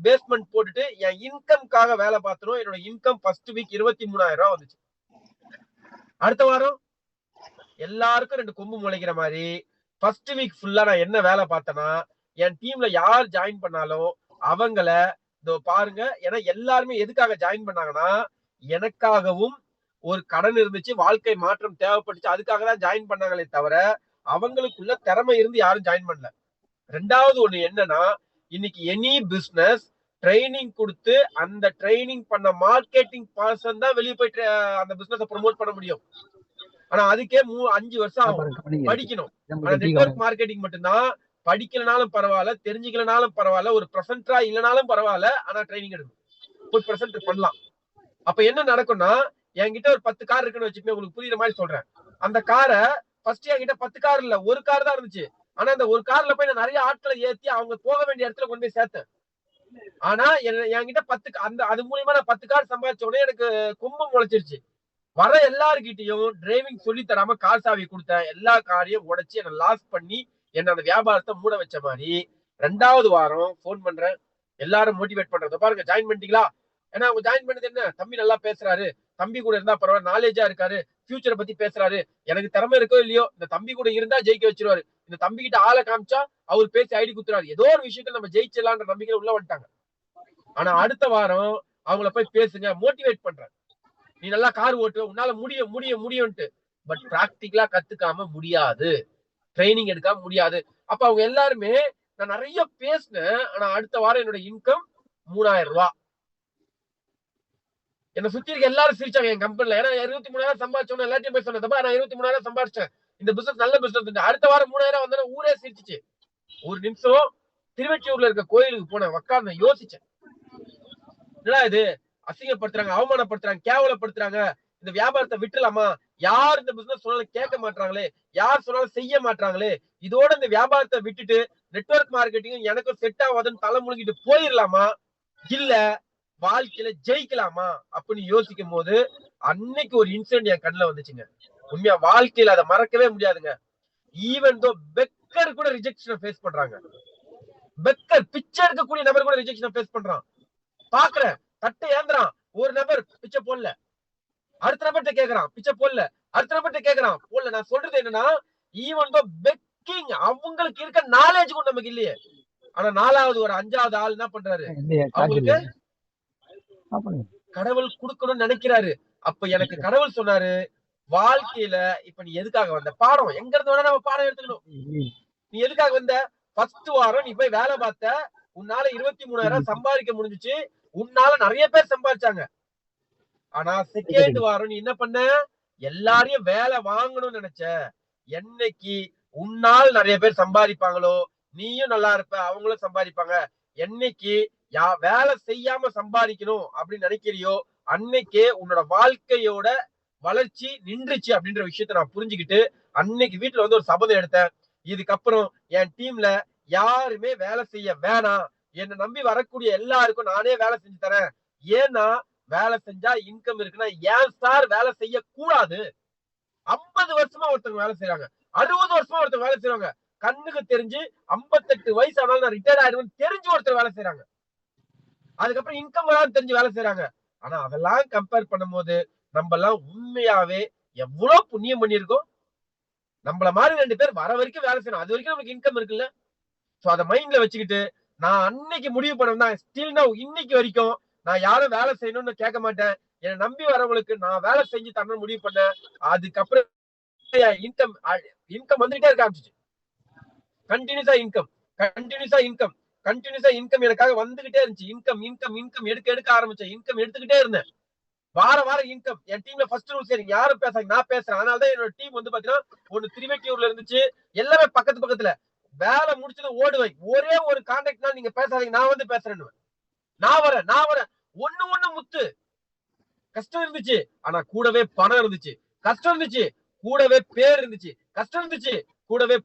பேஸ்மெண்ட் போட்டுட்டு என் இன்கம்காக வேலை பார்த்தோம், என்னோட இன்கம் ஃபர்ஸ்ட் வீக் 23,000 வந்துச்சு. அடுத்த வாரம் எல்லாருக்கும் 2 கொம்பு முளைக்கிற மாதிரி ஃபர்ஸ்ட் வீக் ஃபுல்லா நான் என்ன வேலை பார்த்தேன்னா, என் டீம்ல யார் ஜாயின் பண்ணாலும் அவங்கள இதோ பாருங்க. ஏன்னா எல்லாருமே எதுக்காக ஜாயின் பண்ணாங்கன்னா, எனக்காகவும் ஒரு கடன் இருந்துச்சு, வாழ்க்கை மாற்றம் தேவைப்பட்டுச்சு, அதுக்காக தான் ஜாயின் பண்ணாங்களே தவிர அவங்களுக்குள்ள திறமை இருந்து யாரும் ஜாயின் பண்ணல. ரெண்டாவது ஒண்ணு என்னன்னா, இன்னைக்கு எனி பிசினஸ் ட்ரைனிங் கொடுத்து அந்த ட்ரைனிங் பண்ண மார்க்கெட்டிங் பர்சன் தான் வெளியே போயிட்டு அந்த பிசினஸ் ப்ரொமோட் பண்ண முடியும். ஆனா அதுக்கே 5 வருஷம் ஆகும் படிக்கணும். ஆனா நெட்வொர்க் மார்க்கெட்டிங் மட்டும்தான் படிக்கலனாலும் பரவாயில்ல, தெரிஞ்சுக்கலனாலும் பரவாயில்ல, ஒரு பிரசன்டரா இல்லைனாலும் பரவாயில்ல, ஆனா ட்ரைனிங் எடுக்கணும், போய் பிரசன்ட் பண்ணலாம். அப்ப என்ன நடக்கும்னா, என்கிட்ட ஒரு 10 கார் இருக்குன்னு வச்சுக்கோங்க, உங்களுக்கு புரியுற மாதிரி சொல்றேன். அந்த காரை ஃபர்ஸ்ட் என்கிட்ட 10 கார் இல்ல, ஒரு கார் தான் இருந்துச்சு. ஆனா அந்த ஒரு கார்ல போய் நான் நிறைய ஆட்களை ஏத்தி அவங்க போக வேண்டிய இடத்துல கொண்டு போய் சேர்த்தேன். ஆனா என்கிட்ட 10 அந்த அது மூலியமா நான் 10 கார் சம்பாதிச்ச உடனே எனக்கு கும்பம் முளைச்சிருச்சு. வர எல்லார்கிட்டையும் டிரைவிங் சொல்லி தராம கார் சாவி கொடுத்தேன். எல்லா காரையும் உடைச்சு என்ன லாஸ் பண்ணி என்ன அந்த வியாபாரத்தை மூட வச்ச மாதிரி 2வது வாரம் போன் பண்றேன், எல்லாரும் மோட்டிவேட் பண்றது, பாருங்க ஜாயின் பண்ணிட்டீங்களா? ஏன்னா அவங்க ஜாயின் பண்ணது என்ன, தம்பி நல்லா பேசுறாரு, தம்பி கூட இருந்தா பரவாயில்ல, நாலேஜா இருக்காரு, ஃபியூச்சரை பத்தி பேசுறாரு, எனக்கு திறமை இருக்கோ இல்லையோ இந்த தம்பி கூட இருந்தா ஜெயிக்க வச்சிருவாரு, இந்த தம்பி கிட்ட ஆளை காமிச்சா அவர் பேசி ஐடி குத்துறாரு, ஏதோ ஒரு விஷயத்துல நம்ம ஜெயிச்சிடலான்ற நம்பிக்கையில உள்ள வந்துட்டாங்க. ஆனா அடுத்த வாரம் அவங்கள போய் பேசுங்க, மோட்டிவேட் பண்றேன், நீ நல்லா கார் ஓட்டுவ, உன்னால முடியும்ட்டு. பட் பிராக்டிகலா கத்துக்காம முடியாது, ட்ரைனிங் எடுக்காம முடியாது. அப்ப அவங்க எல்லாருமே நான் நிறைய பேசினேன். ஆனா அடுத்த வாரம் என்னோட இன்கம் 3000 ரூபாய். என்ன சுத்தி இருக்க எல்லாரும் சிரிச்சாங்க என் கம்பெனில. ஏன்னா 23,000 சம்பாதிச்சோன்னு எல்லாத்தையும் போய் சொன்னேன், நான் 23,000 சம்பாதிச்சேன், இந்த பிசினஸ் நல்ல பிசினஸ். அடுத்த வாரம் 3,000 வந்தா ஊரே சிரிச்சிச்சு. ஒரு நிமிஷம் திருவெற்றியூர்ல இருக்க கோயிலுக்கு போனேன், உட்கார்ந்து யோசிச்சேன், என்னடா இது, அசிங்கப்படுத்துறாங்க, அவமானப்படுத்துறாங்க, கேவலப்படுத்துறாங்க, இந்த வியாபாரத்தை விட்டுலாமா? யார் இந்த பிசினஸ் சொன்னாலும் கேட்க மாட்டாங்களே, யார் சொன்னாலும் செய்ய மாட்டாங்களே, இதோட இந்த வியாபாரத்தை விட்டுட்டு நெட்வொர்க் மார்க்கெட்டிங் எனக்கும் செட் ஆகாதுன்னு தலை முழுங்கிட்டு போயிடலாமா, இல்ல வாழ்க்கையில ஜெயிக்கலாமா அப்படின்னு யோசிக்கும் போது அன்னைக்கு ஒரு இன்சிடென்ட் என் கண்ணுல வந்துச்சுங்க. உண்மையா வாழ்க்கையில அதை மறக்கவே முடியாதுங்க. ஈவன் தோ பெக்கர் கூட ரிஜெக்ஷனை ஃபேஸ் பண்றாங்க. பெக்கர் பிச்சை எடுக்கக்கூடிய நபர் கூட ரிஜெக்ஷனை ஃபேஸ் பண்றான். பாக்குறேன், தட்டை ஏந்திரான், ஒரு நபர் பிச்சை போடல, அடுத்த நபர்கிட்ட கேக்குறான், பிச்சை போடல, அடுத்த நபர்கிட்ட கேக்குறான், போடல. நான் சொல்றது என்னன்னா, ஈவன் தோ பெக்கிங் அவங்களுக்கு இருக்க நாலேஜ் கூட நமக்கு இல்லையே. ஆனா 4வது ஒரு 5வது ஆள் என்ன பண்றாரு, அவங்களுக்கு கடவுள் கொடுக்கணும்னு நினைக்கிறாரு. அப்ப எனக்கு கடவுள் சொன்னாரு, வாழ்க்கையில இப்ப நீ எதுக்காக வந்த, பாடம் எங்க இருந்து வேணா நம்ம பாடம் எடுத்துக்கணும். நீ எதுக்காக வந்த, ஃபர்ஸ்ட் வாரம் நீ போய் வேலை பார்த்த, உன்னால 23,000 சம்பாதிக்க முடிஞ்சிச்சு, உன்னால நிறைய பேர் சம்பாதிச்சாங்க. ஆனா செகண்ட் வாரம் நீ என்ன பண்ண, எல்லாரையும் வேலை வாங்கணும்னு நினைச்ச. என்னைக்கு உன்னால் நிறைய பேர் சம்பாதிப்பாங்களோ நீயும் நல்லா இருப்ப, அவங்களும் சம்பாதிப்பாங்க. என்னைக்கு வேலை செய்யாம சம்பாதிக்கணும் அப்படின்னு நினைக்கிறியோ அன்னைக்கே உன்னோட வாழ்க்கையோட வளர்ச்சி நின்றுச்சு அப்படின்ற விஷயத்த நான் புரிஞ்சுக்கிட்டு அன்னைக்கு வீட்டுல வந்து ஒரு சபதம் எடுத்தேன். இதுக்கப்புறம் என் டீம்ல யாருமே வேலை செய்ய வேணாம், என்னை நம்பி வரக்கூடிய எல்லாருக்கும் நானே வேலை செஞ்சு தரேன். ஏன்னா வேலை செஞ்சா இன்கம் இருக்குன்னா ஏன் சார் வேலை செய்ய கூடாது? 50 வருஷமா ஒருத்தவங்க வேலை செய்யறாங்க, 60 வருஷமா ஒருத்தவங்க வேலை செய்யறாங்க, கண்ணுக்கு தெரிஞ்சு 58 வயசு ஆனாலும் நான் ரிட்டையர் ஆயிடுவேன் தெரிஞ்சு ஒருத்தர் வேலை செய்யறாங்க, அதுக்கப்புறம் இன்கம் வராது தெரிஞ்சு வேலை செய்யறாங்க. ஆனா அதெல்லாம் கம்பேர் பண்ணும் போது நம்ம எல்லாம் உண்மையாவே எவ்வளவு புண்ணியம் பண்ணிருக்கோம். நம்மள மாதிரி 2 பேர் வர வரைக்கும் வேலை செய்யணும், அது வரைக்கும் நமக்கு இன்கம் இருக்குல்ல. சோ அதை மைண்ட்ல வச்சுக்கிட்டு நான் அன்னைக்கு முடிவு பண்ணதான் ஸ்டில் நவ் இன்னைக்கு வரைக்கும் நான் யாரும் வேலை செய்யணும்னு கேட்க மாட்டேன். என்னை நம்பி வரவங்களுக்கு நான் வேலை செஞ்சு தரணும்னு முடிவு பண்ணேன். அதுக்கப்புறம் இன்கம் வந்துகிட்டே இருக்க ஆரம்பிச்சிச்சு. கண்டினியூஸா இன்கம் எனக்காக வந்துகிட்டே இருந்துச்சு. இன்கம் எடுக்க ஆரம்பிச்சேன். இன்கம் எடுத்துக்கிட்டே இருந்தேன். வாரம் இன்கம். என் டீம்ல ஃபர்ஸ்ட் ரூல் சரி யாரும் பேசாங்க, நான் பேசுறேன். அதனாலதான் என்னோட டீம் வந்து பாத்தீங்கன்னா ஒன்னு திருவெட்டியூர்ல இருந்துச்சு, எல்லாமே பக்கத்துல. வேலை முடிச்சது ஓடுவேன். ஒரே ஒரு கான்டாக்ட்னால நீங்க பேசாதீங்க, நான் வந்து பேசுறேன்னு. நான் வரேன். ஒண்ணு முத்து. கஷ்டம் இருந்துச்சு, ஆனா கூடவே பணம் இருந்துச்சு. கஷ்டம் இருந்துச்சு, கூடவே பேர் இருந்துச்சு. கஷ்டம் இருந்துச்சு, கூடவே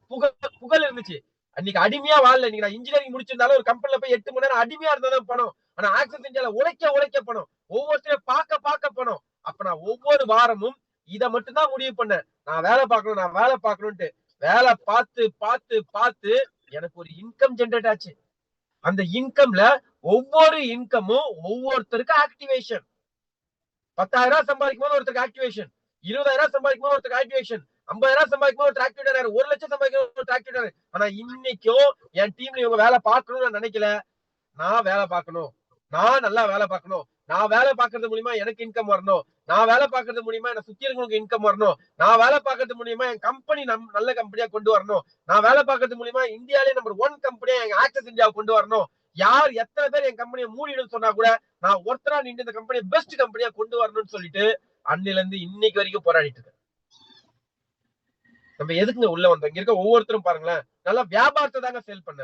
புகழ் இருந்துச்சு. அன்னைக்கு அடிமையா வாழல. இன்னைக்கு நான் இன்ஜினியரிங் முடிச்சிருந்தாலும் ஒரு கம்பெனில போய் 8 மணி நேரம் அடிமையா இருந்தாதான் பணம். ஆனா ஆக்சஸ் இந்தியால உழைக்க பணம், ஒவ்வொருத்தரையும் பார்க்க பணம். அப்ப நான் ஒவ்வொரு வாரமும் இதை மட்டும்தான் முடிவு பண்ணேன், நான் வேலை பார்க்கணும்ட்டு. வேலை பார்த்து எனக்கு ஒரு இன்கம் ஜெனரேட் ஆச்சு. அந்த இன்கம்ல ஒவ்வொரு இன்கமும் ஒவ்வொருத்தருக்கு ஆக்டிவேஷன். 10,000 சம்பாதிக்கும் போது ஒருத்தருக்கு ஆக்டிவேஷன், 20,000 சம்பாதிக்கும் போது ஒருத்தருக்கு ஆக்டிவேஷன், 50,000 சம்பாதிக்கும் போது ஒருத்தர் ஆக்டிவேட் ஆனாரு, 1 லட்சம் சம்பாதிக்கும் போது ஒருத்தர் ஆக்டிவேட் ஆனாரு. ஆனா இன்னைக்கும் என் டீம்ல இவங்க வேலை பார்க்கணும்னு நான் நினைக்கல. நான் வேலை பார்க்கணும், நான் நல்லா வேலை பார்க்கணும். நான் வேலை பார்க்கறது மூலியமா எனக்கு இன்கம் வரணும். நான் வேலை பார்க்கறது மூலியமா என்ன சுத்தி இருக்கவங்களுக்கு இன்கம் வரணும். நான் வேலை பார்க்கறது மூலியமா என் கம்பெனி நல்ல கம்பெனியா கொண்டு வரணும். நான் வேலை பார்க்கறது மூலியமா இந்தியாலே நம்பர் 1 கம்பெனியா எங்க ஆக்சஸ் இந்தியாவை கொண்டு வரணும். யார் எத்தனை பேர் என் கம்பெனியை மூடிடும் சொன்னா கூட நான் ஒருத்தரா நின்று இந்த கம்பெனியை பெஸ்ட் கம்பெனியா கொண்டு வரணும்னு சொல்லிட்டு அன்னில இருந்து இன்னைக்கு வரைக்கும் போராடிட்டு இருக்கேன். நம்ம எதுக்குங்க உள்ள வந்தோம்? இங்க இருக்க ஒவ்வொருத்தரும் பாருங்களேன், நல்லா வியாபாரத்தை தாங்க சேல் பண்ண.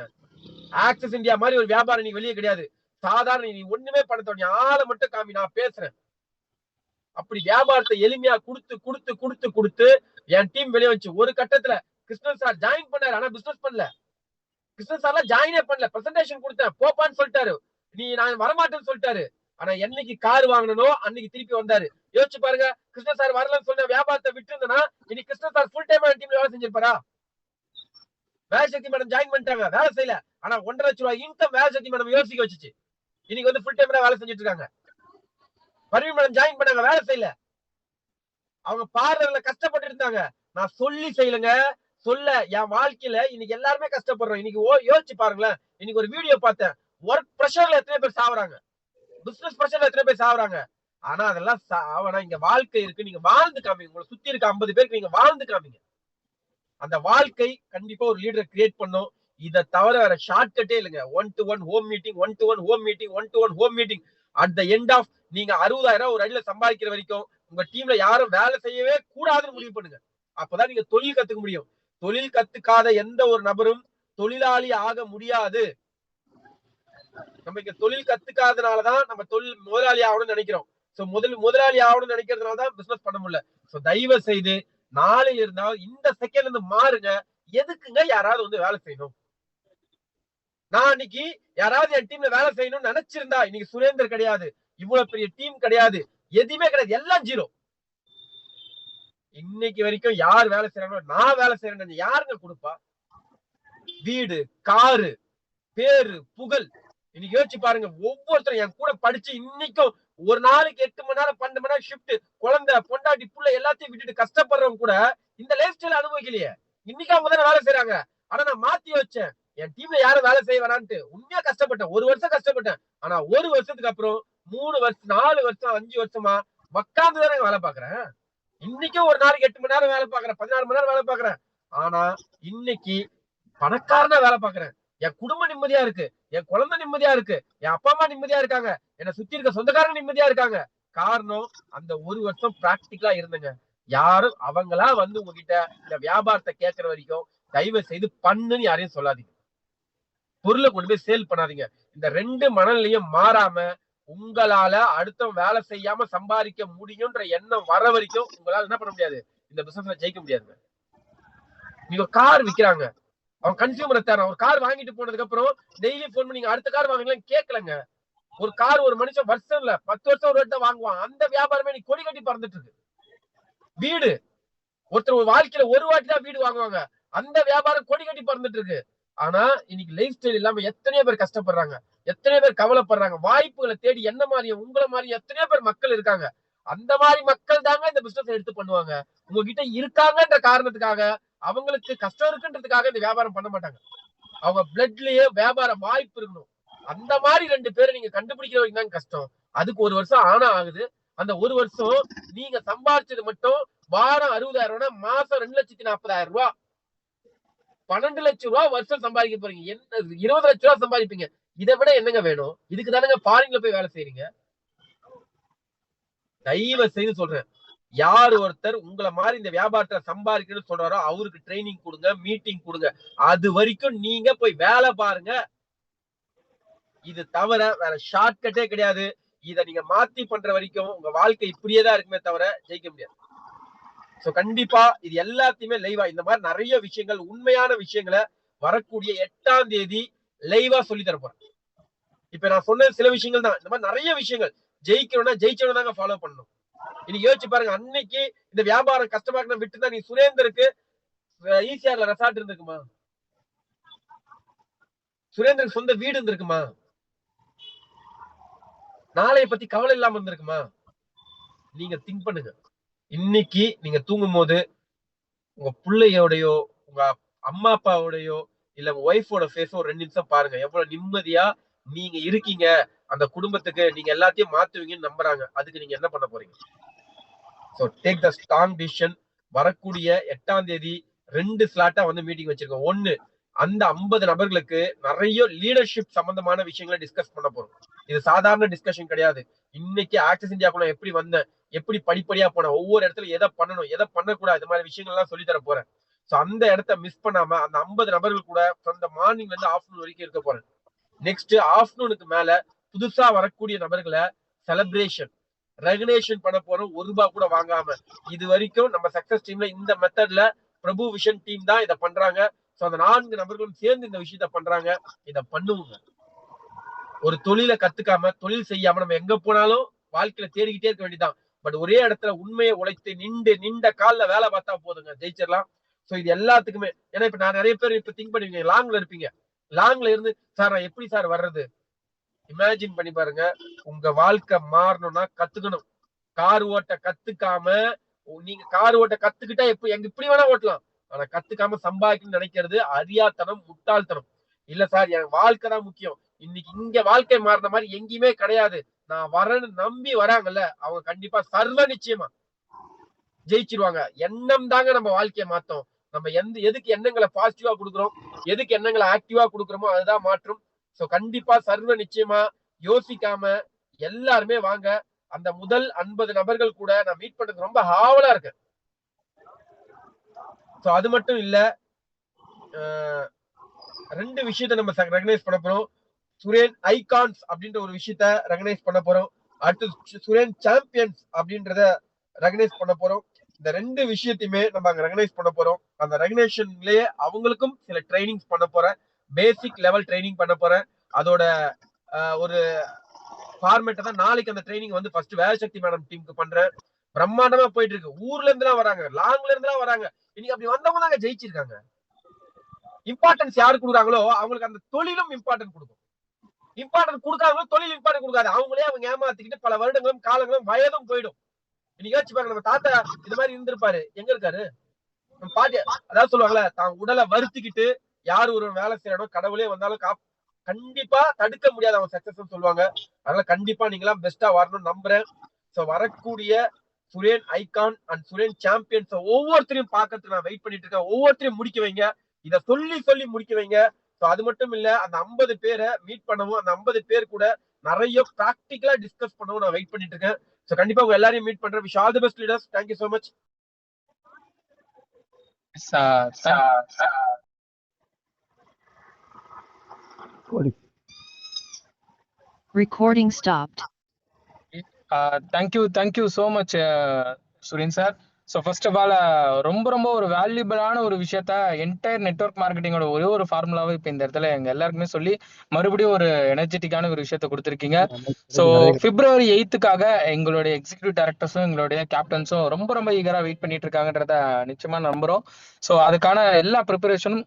ஆக்சஸ் இந்தியா மாதிரி ஒரு வியாபாரம் நீ வெளியே கிடையாது. சாதாரண நீ ஒண்ணுமே பண்ண தோணி ஆளை மட்டும் காமி, நான் பேசுறேன். அப்படி வியாபாரத்தை எளிமையா கொடுத்து கொடுத்து கொடுத்து கொடுத்து என் டீம் வெளியே வச்சு ஒரு கட்டத்துல கிருஷ்ணன் சார் ஜாயின் பண்ணாரு. ஆனா பிசினஸ் பண்ணல. கிருஷ்ணன் சார்லாம் ஜாயினே பண்ணல. பிரசன்டேஷன் கொடுத்தேன், போப்பான்னு சொல்லிட்டாரு, நீ நான் வரமாட்டேன்னு சொல்லிட்டாரு. ஆனா என்னைக்கு கார் வாங்கணும்னோ அன்னைக்கு திருப்பி வந்தாரு. யோசிச்சு பாருங்க, கிருஷ்ணன் சார் வரலன்னு சொன்ன வியாபாரத்தை விட்டு இருந்தனா இன்னைக்கு கிருஷ்ணன் சார் ஃபுல் டைம் டீம்ல வேலை செஞ்சிருப்பாரா? வேலைசக்தி மேடம் ஜாயின் பண்ணிட்டாங்க, வேலை செய்யல. ஆனா 1.5 லட்சம் ரூபாய் இன்கம் வேலைசக்தி மேடம் யோசிக்க வச்சுச்சு. இன்னைக்கு வந்து ஃபுல் டைம் வேலை செஞ்சுட்டு இருக்காங்க. பர்வீன் மேடம் ஜாயின் பண்ணாங்க, வேலை செய்யல. அவங்க பார்லர்ல கஷ்டப்பட்டு இருந்தாங்க. நான் சொல்லி செய்யலங்க, சொல்ல என் வாழ்க்கையில இன்னைக்கு எல்லாருமே கஷ்டப்படுறோம். இன்னைக்கு யோசிச்சு பாருங்களேன். இன்னைக்கு ஒரு வீடியோ பார்த்தேன், ஒர்க் பிரஷர்ல எத்தனை பேர் சாவுறாங்க, பிசினஸ் பிரஷர்ல எத்தனை பேர் சாவுறாங்க. ஆனா அதெல்லாம் சாவனா இங்க வாழ்க்கை இருக்கு, நீங்க வாழ்ந்து காமிங்க. உங்களை சுத்தி இருக்க 50 பேருக்கு நீங்க வாழ்ந்து காமிங்க. அந்த வாழ்க்கை கண்டிப்பா ஒரு லீடரை கிரியேட் பண்ணும். இதை தவிர வேற ஷார்ட்கட்டே இல்லைங்க. 1-to-1 home meeting, 1-to-1 home meeting, 1-to-1 home meeting. At the end of நீங்க 60,000 ஒரு அடியில சம்பாதிக்கிற வரைக்கும் உங்க டீம்ல யாரும் வேலை செய்யவே கூடாதுன்னு முடிவு பண்ணுங்க. அப்பதான் நீங்க தொழில் கத்துக்க முடியும். தொழில் கத்துக்காத எந்த ஒரு நபரும் தொழிலாளி ஆக முடியாது. நம்ம இங்க தொழில் கத்துக்காதனாலதான் நம்ம தொழில் முதலாளி ஆகணும்னு நினைக்கிறோம். சோ முதலாளி ஆகணும்னு நினைக்கிறதுனாலதான் பிசினஸ் பண்ண முடியல. சோ தயவு செய்து நாளையில இருந்தால் இந்த செகண்ட்ல இருந்து மாறுங்க. எதுக்குங்க யாராவது வந்து வேலை செய்யணும்? நான் இன்னைக்கு யாராவது என் டீம்ல வேலை செய்யணும்னு நினைச்சிருந்தா இன்னைக்கு சுரேந்தர் கிடையாது, இவ்வளவு பெரிய டீம் கிடையாது, எதுவுமே கிடையாது, எல்லாம் ஜீரோ. இன்னைக்கு வரைக்கும் யார் வேலை செய்யறாங்களோ நான் வேலை செய்யறேன் யாருங்க கொடுப்பா? வீடு, காரு, பேரு, புகழ். இன்னைக்கு யோசிச்சு பாருங்க, ஒவ்வொருத்தரும் என் கூட படிச்சு இன்னைக்கும் ஒரு நாளைக்கு 8 மணி நேரம் 12 மணி நேரம் ஷிஃப்ட், குழந்தை பொண்டாட்டி புள்ள எல்லாத்தையும் விட்டுட்டு கஷ்டப்படுறவங்க கூட இந்த லைஃப் ஸ்டைல் அனுபவிக்கலையே. இன்னைக்கு அவங்க தானே வேலை செய்யறாங்க. ஆனா நான் மாத்தி வச்சேன், என் டீம்ல யாரும் வேலை செய்ய வேணான்ட்டு. உண்மையா கஷ்டப்பட்டேன், 1 வருஷம் கஷ்டப்பட்டேன். ஆனா 1 வருஷத்துக்கு அப்புறம் 3 வருஷம் 4 வருஷம் 5 வருஷமா உட்கார்ந்து தானே வேலை பாக்குறேன். இன்னைக்கும் ஒரு நாளைக்கு 8 மணி நேரம் வேலை பாக்குறேன், 16 மணி நேரம் வேலை பாக்குறேன். ஆனா இன்னைக்கு பணக்காரனா வேலை பாக்குறேன். என் குடும்பம் நிம்மதியா இருக்கு, என் குழந்தை நிம்மதியா இருக்கு, என் அப்பா அம்மா நிம்மதியா இருக்காங்க, என்னை சுத்தி இருக்க சொந்தக்காரங்க நிம்மதியா இருக்காங்க. காரணம் அந்த 1 வருஷம் பிராக்டிகலா இருந்துங்க. யாரும் அவங்களா வந்து உங்ககிட்ட இந்த வியாபாரத்தை கேட்கற வரைக்கும் தயவு செய்து பண்ணுன்னு யாரையும் சொல்லாதீங்க. பொருளை கொண்டு போய் சேல் பண்ணாதீங்க. இந்த 2 மனநிலையும் மாறாம உங்களால அடுத்த வேலை செய்யாம சம்பாதிக்க முடியும்ன்ற எண்ணம் வர வரைக்கும் உங்களால என்ன பண்ண முடியாது, இந்த பிசினஸ்ல ஜெயிக்க முடியாதுங்க. நீங்க கார் விக்கிறாங்க, அவன் கன்சியூமரை தரான். ஒரு கார் வாங்கிட்டு போனதுக்கு அப்புறம் டெய்லி போன் பண்ணி அடுத்த கார் வாங்கலாம் கேட்கலங்க. ஒரு கார் ஒரு மனுஷன் வருஷம் இல்ல 10 வருஷம் ஒரு வாட்டி வாங்குவான். அந்த வியாபாரமே நீ கொடி கட்டி பறந்துட்டு இருக்கு. வீடு, ஒருத்தர் ஒரு வாழ்க்கையில ஒரு வாட்டி தான் வீடு வாங்குவாங்க, அந்த வியாபாரம் கொடி கட்டி பறந்துட்டு இருக்கு. ஆனா இன்னைக்கு லைஃப் ஸ்டைல் இல்லாம எத்தனையோ பேர் கஷ்டப்படுறாங்க, எத்தனையோ பேர் கவலைப்படுறாங்க. வாய்ப்புகளை தேடி என்ன மாதிரியும் உங்களை மாதிரி எத்தனையோ பேர் மக்கள் இருக்காங்க. அந்த மாதிரி மக்கள் தாங்க இந்த பிசினஸ் எடுத்து பண்ணுவாங்க. உங்ககிட்ட இருக்காங்கன்ற காரணத்துக்காக, அவங்களுக்கு கஷ்டம் இருக்குன்றதுக்காக இந்த வியாபாரம் பண்ண மாட்டாங்க. அவங்க பிளட்லயே வியாபார வாய்ப்பு இருக்கணும். அந்த மாதிரி 2 பேரை நீங்க கண்டுபிடிக்கிற வரைக்கும் தான் கஷ்டம். அதுக்கு 1 வருஷம் ஆனா ஆகுது. அந்த 1 வருஷம் நீங்க சம்பாதிச்சது மட்டும் வாரம் 60,000 ரூபாய், மாசம் 2,40,000 ரூபாய், 12 லட்சம் ரூபாய் வருஷம் சம்பாதிக்க போறீங்க. என்ன 20 லட்சம் ரூபாய் சம்பாதிப்பீங்க. இதை விட என்னங்க வேணும்? இதுக்கு தானங்க ஃபாரின்ல போய் வேலை செய்றீங்க. தயவு செய்து சொல்றேன், யார் ஒருத்தர் உங்களை மாதிரி இந்த வியாபாரத்தை சம்பாதிக்கணும்னு சொல்றாரோ அவருக்கு ட்ரைனிங் கொடுங்க, மீட்டிங் கொடுங்க. அது வரைக்கும் நீங்க போய் வேலை பாருங்க. இது தவிர வேற ஷார்ட்கட்டே கிடையாது. இதை நீங்க மாத்தி பண்ற வரைக்கும் உங்க வாழ்க்கை இப்படியேதான் இருக்குமே தவிர ஜெயிக்க முடியாது. சோ கண்டிப்பா இது எல்லாத்தையுமே லைவா இந்த மாதிரி நிறைய விஷயங்கள், உண்மையான விஷயங்களை வரக்கூடிய 8ஆம் தேதி லைவா சொல்லி தர போறேன். இப்ப நான் சொன்ன சில விஷயங்கள் தான். இந்த மாதிரி நிறைய விஷயங்கள் ஜெயிக்கணும்னா ஜெயிச்சவன தாங்க ஃபாலோ பண்ணணும். இன்னைக்கு யோசிச்சு பாருங்க, அன்னைக்கு இந்த வியாபாரம் கஷ்டமா விட்டுதான் நீ சுரேந்தருக்கு ஈசிஆர்ல ரெசார்ட் இருந்திருக்குமா? சுரேந்தருக்கு சொந்த வீடு இருந்திருக்குமா? நாளைய பத்தி கவலை இல்லாம இருந்திருக்குமா? நீங்க திங்க் பண்ணுங்க. இன்னைக்கு நீங்க தூங்கும் போது உங்க பிள்ளையோடையோ உங்க அம்மா அப்பாவோடையோ இல்ல உங்க ஒய்ஃபோட ஃபேஸோ 2 நிமிஷம் பாருங்க. எவ்வளவு நிம்மதியா நீங்க இருக்கீங்க. அந்த குடும்பத்துக்கு நீங்க எல்லாத்தையும் மாத்துவீங்கன்னு நம்புறாங்க. அதுக்கு நீங்க என்ன பண்ண போறீங்க? So take the strong decision. வரக்கூடிய 8ஆம் தேதி 2 ஸ்லாட்டா வந்து மீட்டிங் வச்சிருக்கோம். 1, அந்த 50 நபர்களுக்கு நிறைய லீடர்ஷிப் சம்பந்தமான விஷயங்களை டிஸ்கஸ் பண்ண போறோம். இது சாதாரண டிஸ்கஷன் கிடையாது. இன்னைக்கு ஆக்சஸ் இந்தியாக்குள்ள எப்படி வந்தேன், எப்படி படிப்படியா போனேன், ஒவ்வொரு இடத்துல எதை பண்ணணும் எதை பண்ணக்கூடாது, இது மாதிரி விஷயங்கள் எல்லாம் சொல்லி தர போறேன். சோ அந்த இடத்த மிஸ் பண்ணாம அந்த 50 நபர்கள் கூட அந்த மார்னிங்ல இருந்து ஆஃப்டர்நூன் வரைக்கும் இருக்க போறேன். நெக்ஸ்ட் ஆஃப்டர்நூனுக்கு மேல புதுசா வரக்கூடிய நபர்களை செலிப்ரேஷன் ரெகனேஷன் பண்ண போறோம். ₹1 கூட வாங்காம. இது வரைக்கும் நம்ம சக்சஸ் டீம்ல இந்த மெத்தட்ல பிரபு விஷன் டீம் தான் இதை பண்றாங்க. சோ அந்த 4 நபர்களும் சேர்ந்து இந்த விஷயத்த பண்றாங்க. இதை பண்ணுவோங்க. ஒரு தொழிலை கத்துக்காம தொழில் செய்யாம நம்ம எங்க போனாலும் வாழ்க்கையில தேடிக்கிட்டே இருக்க வேண்டியதான். பட் ஒரே இடத்துல உண்மையை உழைத்து நிண்ட காலில் வேலை பார்த்தா போதுங்க, ஜெயிச்சிடலாம். சோ இது எல்லாத்துக்குமே. ஏன்னா இப்ப நான் நிறைய பேர் இப்ப திங்க் பண்ணுவீங்க, லாங்ல இருப்பீங்க. லாங்ல இருந்து சார் நான் எப்படி சார் வர்றது? இமேஜின் பண்ணி பாருங்க. உங்க வாழ்க்கை மாறணும்னா கத்துக்கணும். கார் ஓட்ட கத்துக்காம நீங்க கார் ஓட்ட கத்துக்கிட்டா எப்படி வேணா ஓட்டலாம். ஆனா கத்துக்காம சம்பாதிக்கணும்னு நினைக்கிறது அறியாத்தனம், முட்டாள்தனம். இல்ல சார் என் வாழ்க்கை தான் முக்கியம், இன்னைக்கு இங்க வாழ்க்கை மாறின மாதிரி எங்கேயுமே கிடையாது, நான் வரேன்னு நம்பி வராங்கல்ல, அவங்க கண்டிப்பா சர்வ நிச்சயமா ஜெயிச்சிருவாங்க. எண்ணம் தாங்க நம்ம வாழ்க்கையை மாத்தோம். நம்ம எதுக்கு எண்ணங்களை பாசிட்டிவா கொடுக்குறோம், எதுக்கு எண்ணங்களை ஆக்டிவா கொடுக்குறோமோ அதுதான் மாற்றும். சோ கண்டிப்பா சர்வ நிச்சயமா யோசிக்காம எல்லாருமே வாங்க. அந்த முதல் 50 நபர்கள் கூட நான் மீட் பண்றது ரொம்ப ஆவலா இருக்கேன். சோ அது மட்டும் இல்ல, 2 விஷயத்த நம்ம ரெகனைஸ் பண்ண போறோம். சுரேன் ஐகான்ஸ் அப்படின்ற ஒரு விஷயத்த ரெகனைஸ் பண்ண போறோம். அடுத்து சுரேன் சாம்பியன்ஸ் அப்படின்றத ரெகனைஸ் பண்ண போறோம். இந்த 2 விஷயத்தையுமே நம்ம அங்க ரெகனைஸ் பண்ண போறோம். அந்த ரெகனைசேஷன்லயே அவங்களுக்கும் சில ட்ரைனிங்ஸ் பண்ண போறேன். பேசிக் லெவல் ட்ரைனிங் பண்ண போறேன். அதோட ஒரு ஃபார்மேட்டை தான் நாளைக்கு அந்த ட்ரைனிங் வந்து ஃபர்ஸ்ட் வேலசக்தி மேடம் டீமுக்கு பண்றேன். பிரம்மாண்டமா போயிட்டு இருக்கு. ஊர்ல இருந்து எல்லாம் வராங்க, லாங்ல இருந்து எல்லாம் வராங்க. இன்னைக்கு அப்படி வந்தவங்க தாங்க ஜெயிச்சிருக்காங்க. இம்பார்ட்டன்ஸ் யாரு கொடுக்குறாங்களோ அவங்களுக்கு அந்த தொழிலும் இம்பார்ட்டன்ட் கொடுக்கும். இம்பார்ட்டன்ட் கொடுக்காதவங்க தொழில் இம்பார்ட்டன்ட் கொடுக்காது. அவங்களே அவங்க ஏமாத்திக்கிட்டு பல வருடங்களும் காலங்களும் வயதும் போயிடும். இன்னைக்கு யோசிச்சு பாருங்க, நம்ம தாத்தா இது மாதிரி இருந்திருப்பாரு, எங்க இருக்காரு? நம்ம பாட்டி அதாவது சொல்லுவாங்கல்ல, தான் உடலை வருத்திக்கிட்டு யாரு ஒரு வேலை செய்யணும், கடவுளே வந்தாலும் கண்டிப்பா தடுக்க முடியாது அவங்க சக்சஸ் சொல்லுவாங்க. அதனால கண்டிப்பா நீங்களாம் பெஸ்டா வரணும்னு நம்புறேன். சோ வரக்கூடிய Suren icon and Suren champions ஒவ்வொருத்தரையும் பாக்கிறதுக்கு நான் வெயிட் பண்ணிட்டு இருக்கேன். ஒவ்வொருத்தரையும் முடிக்க வைங்க, இதை சொல்லி முடிக்க வைங்க. சோ அது மட்டும் இல்ல, அந்த 50 பேரை மீட் பண்ணவும், அந்த 50 பேர் கூட நிறைய பிராக்டிகலா டிஸ்கஸ் பண்ணவும் நான் வெயிட் பண்ணிட்டு இருக்கேன். சோ கண்டிப்பா உங்க எல்லாரையும் மீட் பண்றேன். Wish all the best leaders. Thank you so much. Recording stopped. Thank you so much, Suren sir. So first of all ரொம்ப ஒரு வேல்யூபிளான ஒரு விஷயத்த என்டையர் நெட்வொர்க் மார்க்கெட்டிங்கோட ஒரே ஒரு ஃபார்முலாவை இப்போ இந்த இடத்துல எங்க எல்லாருக்குமே சொல்லி மறுபடியும் ஒரு எனர்ஜெட்டிக்கான ஒரு விஷயத்த கொடுத்துருக்கீங்க. ஸோ February 8th எங்களுடைய எக்ஸிக்யூட்டிவ் டைரக்டர்ஸும் எங்களுடைய கேப்டன்ஸும் ரொம்ப ஈகரா வெயிட் பண்ணிட்டு இருக்காங்கன்றத நிச்சயமா நம்புறோம். ஸோ அதுக்கான எல்லா ப்ரிப்பரேஷனும்